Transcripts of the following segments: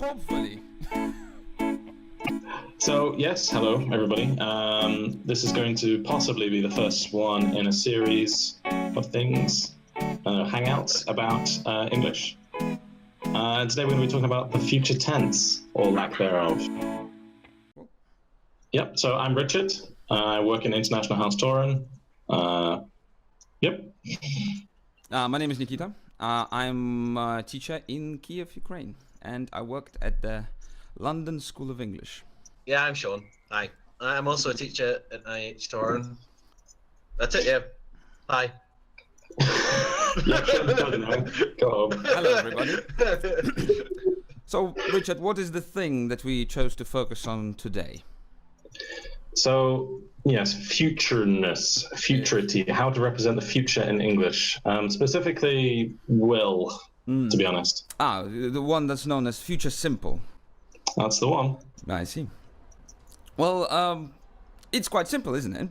hopefully. So yes, hello everybody. This is going to possibly be the first one in a series of things, hangouts about English. Today we're going to be talking about the future tense, or lack thereof. Yep, so I'm Richard. I work in International House Toren. Yep. My name is Nikita. I'm a teacher in Kiev, Ukraine, and I worked at the London School of English. Yeah, I'm Sean. Hi. I'm also a teacher at IH Toren. That's it, yeah. Hi. Yeah, go home. Hello, everybody. So, Richard, what is the thing that we chose to focus on today? So, yes, futureness, futurity, how to represent the future in English. Specifically, will, to be honest. The one that's known as future simple. That's the one. I see. Well, it's quite simple, isn't it?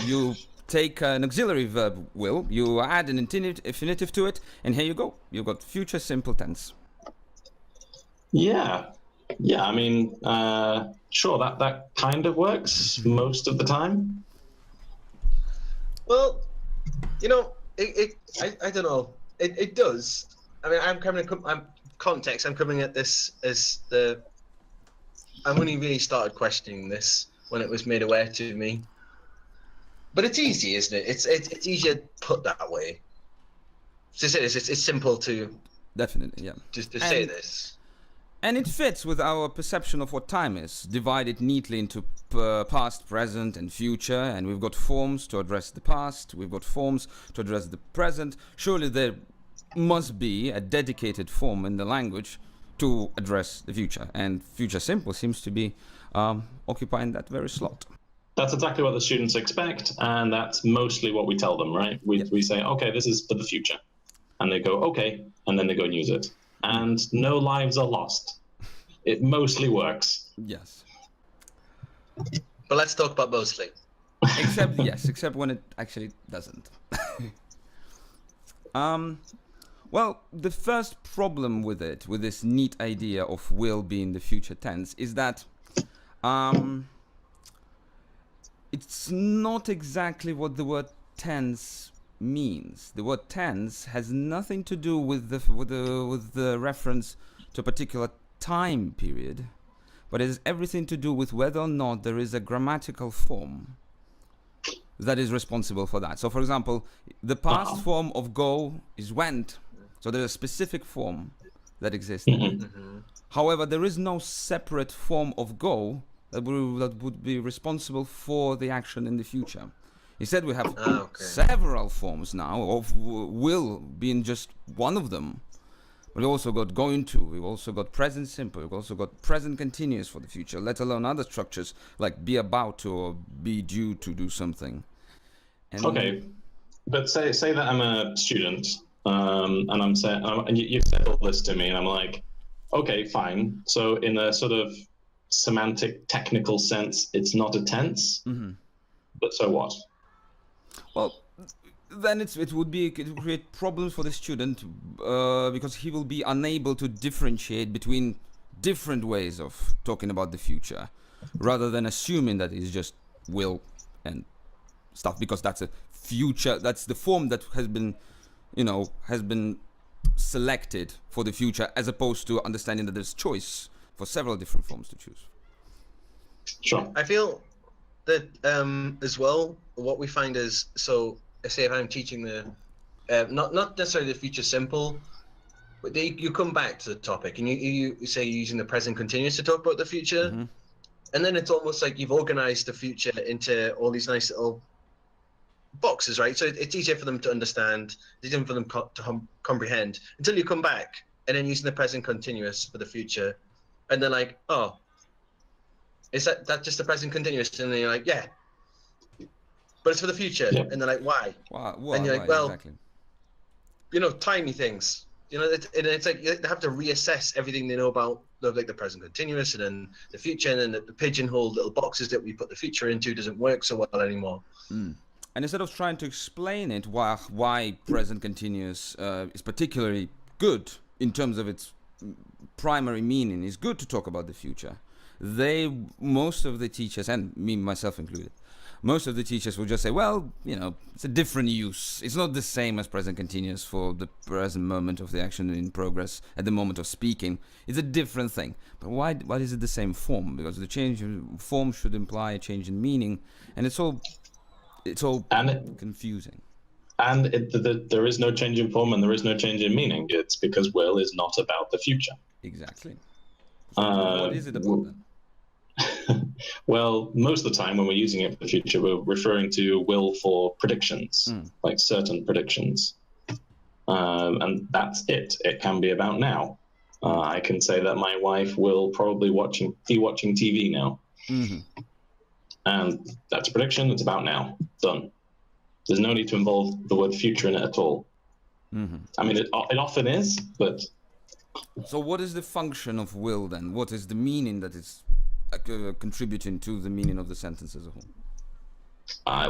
You take an auxiliary verb will, you add an infinitive to it, and here you go. You've got future simple tense. Yeah, I mean, sure, that kind of works most of the time. Well, you know, I don't know. It does. I mean, I'm coming at this as I've only really started questioning this when it was made aware to me. But it's easy, isn't it? It's easier put that way. To say this, it's simple to definitely, yeah. Just to say this. And it fits with our perception of what time is, divided neatly into past, present, and future. And we've got forms to address the past. We've got forms to address the present. Surely there must be a dedicated form in the language to address the future. And future simple seems to be occupying that very slot. That's exactly what the students expect, and that's mostly what we tell them, right? We say, okay, this is for the future. And they go, okay, and then they go and use it. And no lives are lost. It mostly works. Yes. But let's talk about mostly. Except when it actually doesn't. Well, the first problem with this neat idea of will being the future tense is that it's not exactly what the word tense means. The word tense has nothing to do with the reference to a particular time period, but it has everything to do with whether or not there is a grammatical form that is responsible for that. So, for example, the past form of go is went. So there's a specific form that exists. However, there is no separate form of go that would be responsible for the action in the future. Instead, we have several forms now of will being just one of them. We've also got going to, we've also got present simple, we've also got present continuous for the future, let alone other structures like be about to or be due to do something. And okay, but say that I'm a student, and I'm saying, and you said all this to me, and I'm like, okay, fine. So in a sort of semantic, technical sense, it's not a tense. But so what? Well, then it would create problems for the student because he will be unable to differentiate between different ways of talking about the future, rather than assuming that it's just will and stuff, because that's a future. That's the form that has been selected for the future, as opposed to understanding that there's choice for several different forms to choose. Sure. I feel that as well, what we find is, so say if I'm teaching the not necessarily the future simple, but you come back to the topic and you say you're using the present continuous to talk about the future, and then it's almost like you've organized the future into all these nice little boxes, right? So it's easier for them to understand, it's easier for them to comprehend, until you come back and then using the present continuous for the future, and they're like, oh, is that just the present continuous? And then you're like, yeah, but it's for the future. Yeah. And they're like, why? And you're like, well, exactly. Tiny things. It's like they have to reassess everything they know about the present continuous, and then the future, and then the pigeonhole little boxes that we put the future into doesn't work so well anymore. And instead of trying to explain it, why present continuous is particularly good in terms of its primary meaning is good to talk about the future, most of the teachers, and me myself included, most of the teachers will just say, well, it's a different use. It's not the same as present continuous for the present moment of the action in progress at the moment of speaking. It's a different thing. But why is it the same form? Because the change in form should imply a change in meaning, and it's all confusing. And there is no change in form and there is no change in meaning. It's because will is not about the future. Exactly. So what is it about then? Well, most of the time when we're using it for the future, we're referring to will for predictions, like certain predictions. And that's it. It can be about now. I can say that my wife will probably be watching TV now. Mm-hmm. And that's a prediction. It's about now. Done. There's no need to involve the word future in it at all. Mm-hmm. I mean, it often is, but... So what is the function of will then? What is the meaning that is contributing to the meaning of the sentence as a whole?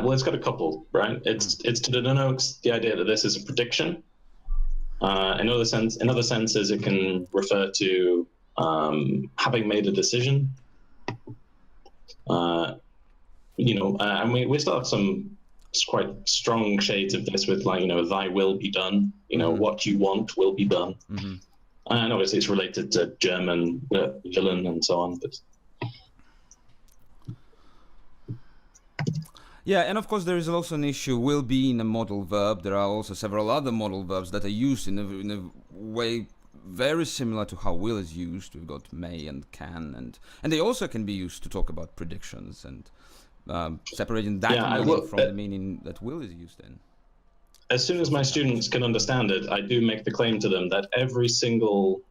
Well, it's got a couple, right? It's to denote the idea that this is a prediction. In other senses, it can refer to having made a decision. And we still have some quite strong shades of this with, like, thy will be done. What you want will be done. Mm-hmm. And obviously it's related to German villain and so on. But... Yeah, and of course there is also an issue, will be in a modal verb. There are also several other modal verbs that are used in a way very similar to how will is used. We've got may and can, and they also can be used to talk about predictions and separating that meaning from the meaning that will is used in. As soon as my students can understand it, I do make the claim to them that every single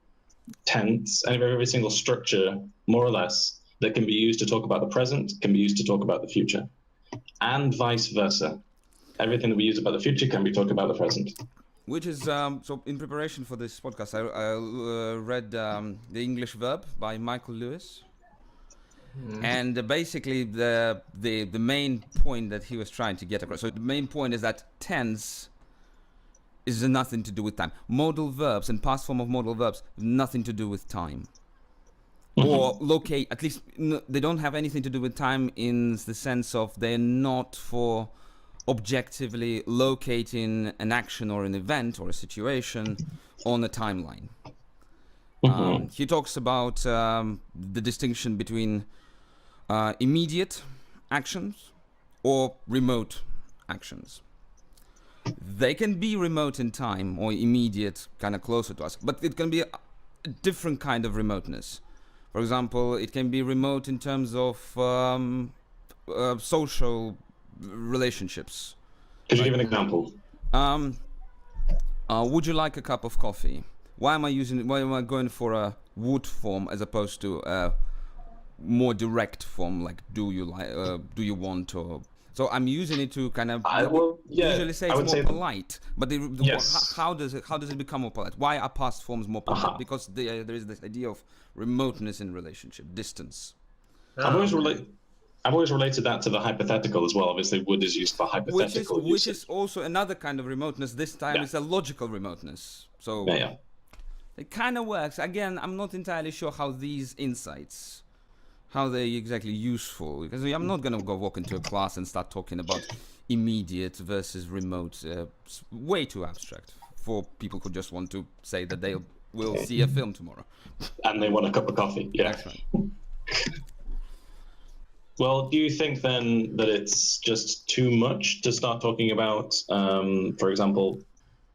tense, every single structure, more or less, that can be used to talk about the present can be used to talk about the future, and vice versa. Everything that we use about the future can be talked about the present. Which is, so in preparation for this podcast, I read The English Verb by Michael Lewis. And basically the main point that he was trying to get across. So the main point is that tense is nothing to do with time. Modal verbs and past form of modal verbs, nothing to do with time. Or locate, at least they don't have anything to do with time in the sense of they're not for objectively locating an action or an event or a situation on a timeline. He talks about the distinction between immediate actions or remote actions. They can be remote in time or immediate, kind of closer to us, but it can be a different kind of remoteness. For example, it can be remote in terms of social relationships. Could you give an example? Would you like a cup of coffee? Why am I going for a would form as opposed to a more direct form, like do you want, or so I'm using it to kind of usually say it's more polite, but how does it become more polite? Why are past forms more polite? Because there is this idea of remoteness in relationship, distance. I've always related that to the hypothetical as well. Obviously, would is used for hypothetical which is also another kind of remoteness. This time it's a logical remoteness. So it kind of works. Again, I'm not entirely sure how these insights, how they're exactly useful, because I'm not going to go walk into a class and start talking about immediate versus remote. It's way too abstract for people who just want to say that they will see a film tomorrow. And they want a cup of coffee. Yeah. That's right. Well, do you think then that it's just too much to start talking about, for example,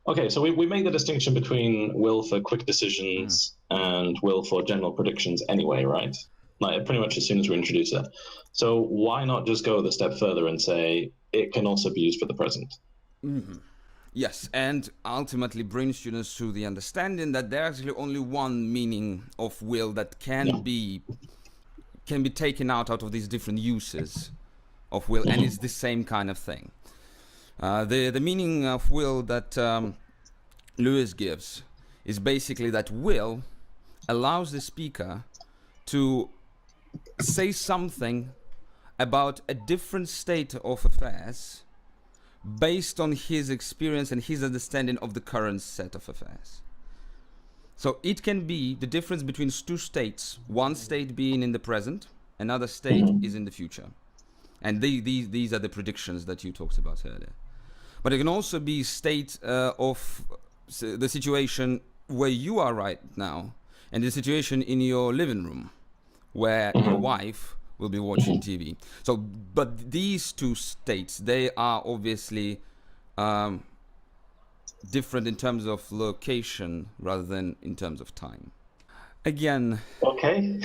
okay, so we make the distinction between will for quick decisions and will for general predictions anyway, right? Like pretty much as soon as we introduce it. So why not just go the step further and say it can also be used for the present? Mm-hmm. Yes, and ultimately bring students to the understanding that there's actually only one meaning of will that can be taken out of these different uses of will, and it's the same kind of thing. The meaning of will that Lewis gives is basically that will allows the speaker to say something about a different state of affairs based on his experience and his understanding of the current set of affairs. So it can be the difference between two states. One state being in the present, another state is in the future. And these are the predictions that you talked about earlier. But it can also be state of the situation where you are right now, and the situation in your living room, where your wife will be watching TV. So, but these two states, they are obviously different in terms of location rather than in terms of time. Again, Okay.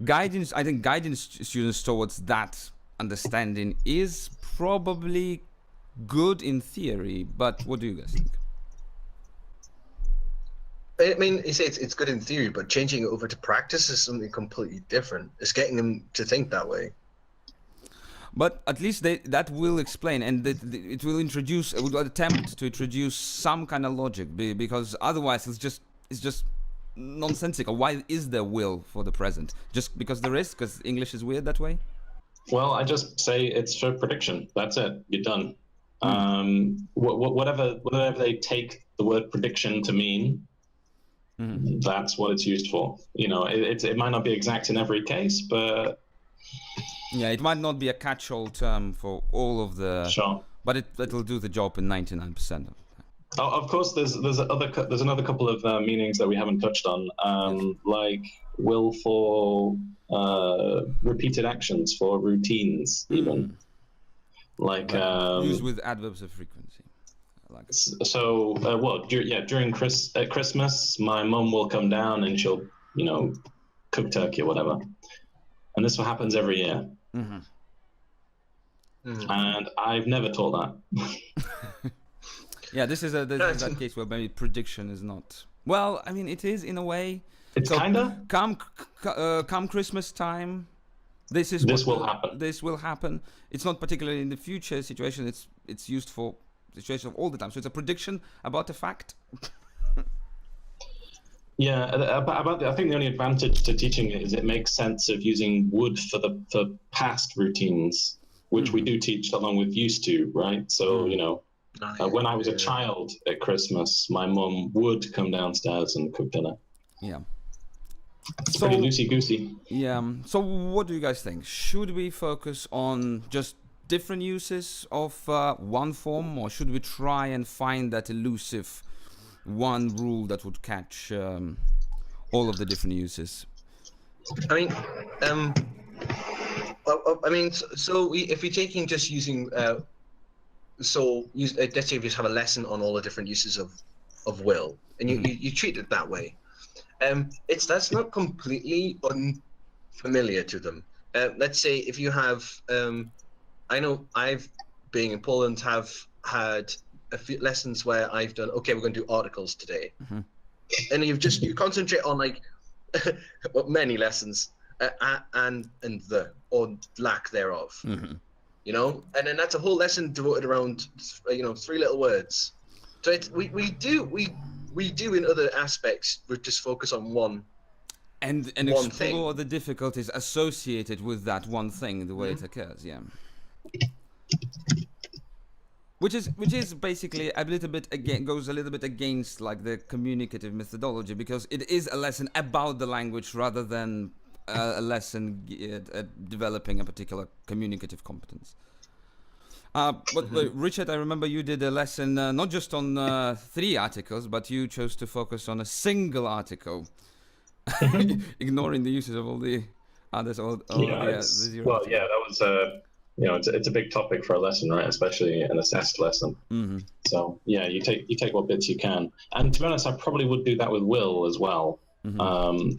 guidance. I think guidance students towards that understanding is probably good in theory, but what do you guys think? I mean, you say it's good in theory, but changing it over to practice is something completely different. It's getting them to think that way. But at least that will explain, and it will introduce, it will attempt to introduce some kind of logic, because otherwise it's just nonsensical. Why is there will for the present? Just because there is? Because English is weird that way? Well, I just say it's for prediction. That's it. You're done. Whatever they take the word prediction to mean, that's what it's used for. You know, it might not be exact in every case, but yeah, it might not be a catch-all term for all of the. Sure. But it will do the job in 99%. Oh, of course, there's another couple of meanings that we haven't touched on, like will for repeated actions, for routines, even. Like used with adverbs of frequency. I like it. So, during Christmas, my mum will come down and she'll, cook turkey or whatever, and this happens every year. And I've never taught that. Yeah, this is that case where maybe prediction is not. Well, I mean, it is in a way. It's kinda. Come Christmas time, this will happen. This will happen. It's not particularly in the future situation. It's used for situations of all the time. So it's a prediction about a fact. Yeah, I think the only advantage to teaching it is it makes sense of using would for past routines, which we do teach along with used to, right? So when I was a child at Christmas, my mum would come downstairs and cook dinner. Yeah. It's pretty loosey-goosey. Yeah. So what do you guys think? Should we focus on just different uses of one form, or should we try and find that elusive one rule that would catch all of the different uses? I mean, if you're taking just using, let's say if you have a lesson on all the different uses of will, and you treat it that way, that's not completely unfamiliar to them. Let's say if you have, I know being in Poland, have had a few lessons where I've done, okay, we're going to do articles today, and you concentrate on like many lessons and the or lack thereof, and then that's a whole lesson devoted around 3 little words. So we do in other aspects, we just focus on one and explore the difficulties associated with that one thing, the way it occurs. Yeah. Which is basically goes a little bit against like the communicative methodology, because it is a lesson about the language rather than a lesson at developing a particular communicative competence. But Richard, I remember you did a lesson not just on 3 articles, but you chose to focus on a single article, ignoring the uses of all the others. That was it's a big topic for a lesson, right? Especially an assessed lesson. So yeah, you take what bits you can. And to be honest, I probably would do that with will as well.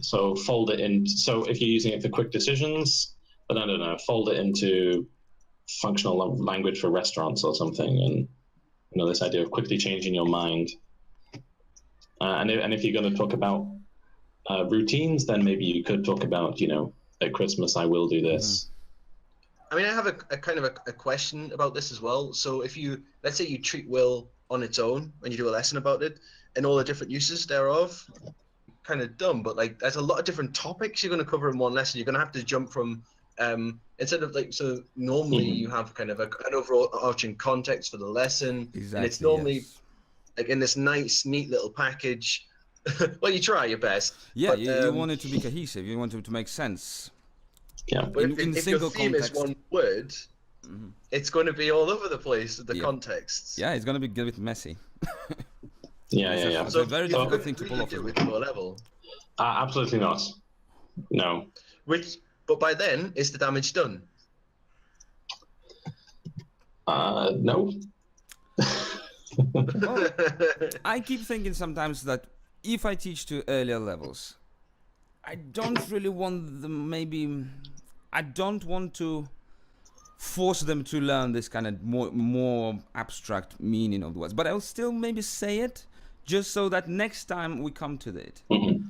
So fold it in. So if you're using it for quick decisions, then I don't know, fold it into functional language for restaurants or something, and this idea of quickly changing your mind. And if you're going to talk about routines, then maybe you could talk about at Christmas I will do this. I mean, I have a kind of a question about this as well. So if let's say you treat will on its own when you do a lesson about it and all the different uses thereof, kind of dumb, but like there's a lot of different topics you're going to cover in one lesson. You're going to have to jump from instead of like, so normally you have kind of an overarching context for the lesson, and it's normally like in this nice, neat little package. Well, you try your best. Yeah, but, you want it to be cohesive. You want it to make sense. Yeah. But in if your single theme context. is one word, it's going to be all over the place with the Yeah. contexts. Yeah, it's gonna be a bit messy. Yeah. It's a very difficult thing to pull off. Do with lower level. Absolutely not. No. But by then, is the damage done? No. Well, I keep thinking sometimes that if I teach to earlier levels, I don't really want them. I don't want to force them to learn this kind of more abstract meaning of the words. But I'll still maybe say it, just so that next time we come to it,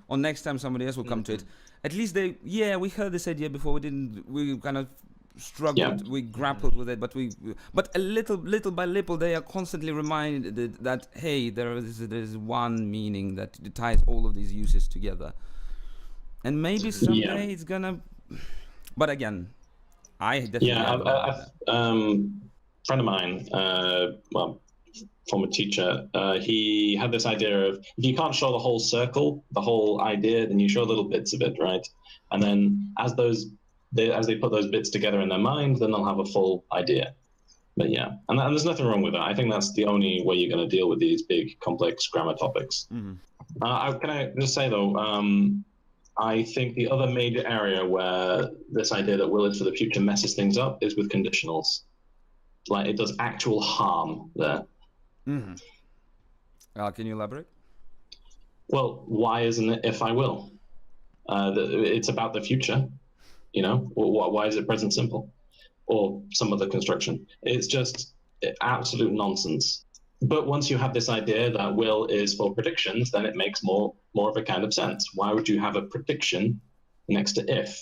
or next time somebody else will come to it, at least we heard this idea before. We kind of struggled, we grappled with it, but a little by little, they are constantly reminded that, hey, there's one meaning that ties all of these uses together, and maybe someday it's gonna. But again, I definitely friend of mine, former teacher, he had this idea of, if you can't show the whole circle, the whole idea, then you show little bits of it, right? And then as they put those bits together in their mind, then they'll have a full idea. But yeah, and there's nothing wrong with that. I think that's the only way you're going to deal with these big, complex grammar topics. Can I just say, though, I think the other major area where this idea that will is for the future messes things up is with conditionals. Like, it does actual harm there. Can you elaborate? Well, why isn't it if I will? It's about the future. You know, why is it present simple or some other construction? It's just absolute nonsense. But once you have this idea that will is for predictions, then it makes more of a kind of sense. Why would you have a prediction next to if?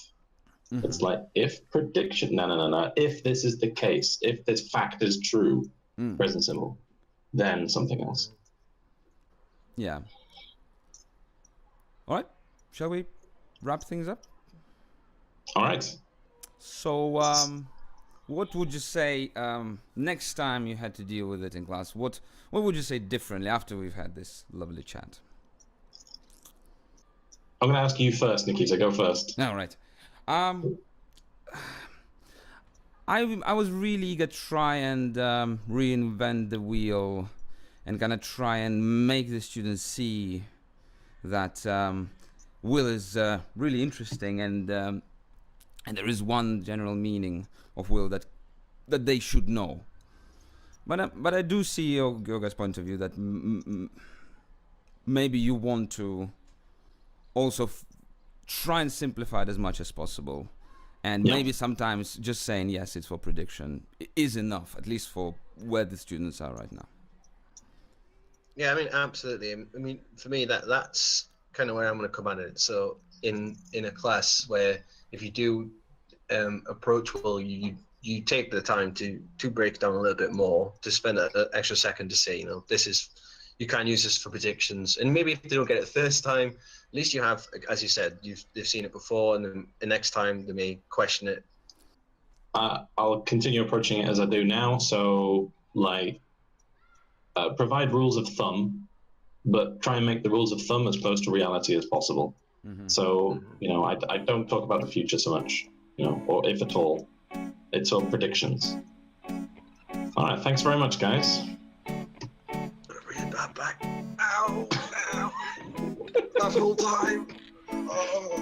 It's like, if prediction, no. If this is the case, if this fact is true, present simple, then something else. Yeah. All right. Shall we wrap things up? All right. So, what would you say next time you had to deal with it in class? What would you say differently after we've had this lovely chat? I'm going to ask you first, Nikita. Go first. All right. I was really eager to try and reinvent the wheel and kind of try and make the students see that will is really interesting, and there is one general meaning of will that they should know. But I do see your guys' point of view that maybe you want to also try and simplify it as much as possible, and maybe sometimes just saying yes, it's for prediction is enough, at least for where the students are right now. Yeah, I mean, absolutely. I mean, for me, that's kind of where I'm going to come at it. So in a class where if you do approach will, you take the time to break it down a little bit more, to spend an extra second to say, you know, you can use this for predictions, and maybe if they don't get it the first time, at least you have, as you said, they've seen it before, and then the next time they may question it. I'll continue approaching it as I do now. So, like, provide rules of thumb, but try and make the rules of thumb as close to reality as possible. So, you know, I don't talk about the future so much, you know, or if at all. It's all predictions. All right, thanks very much, guys. Read that back. Ow, ow. That whole time. Oh.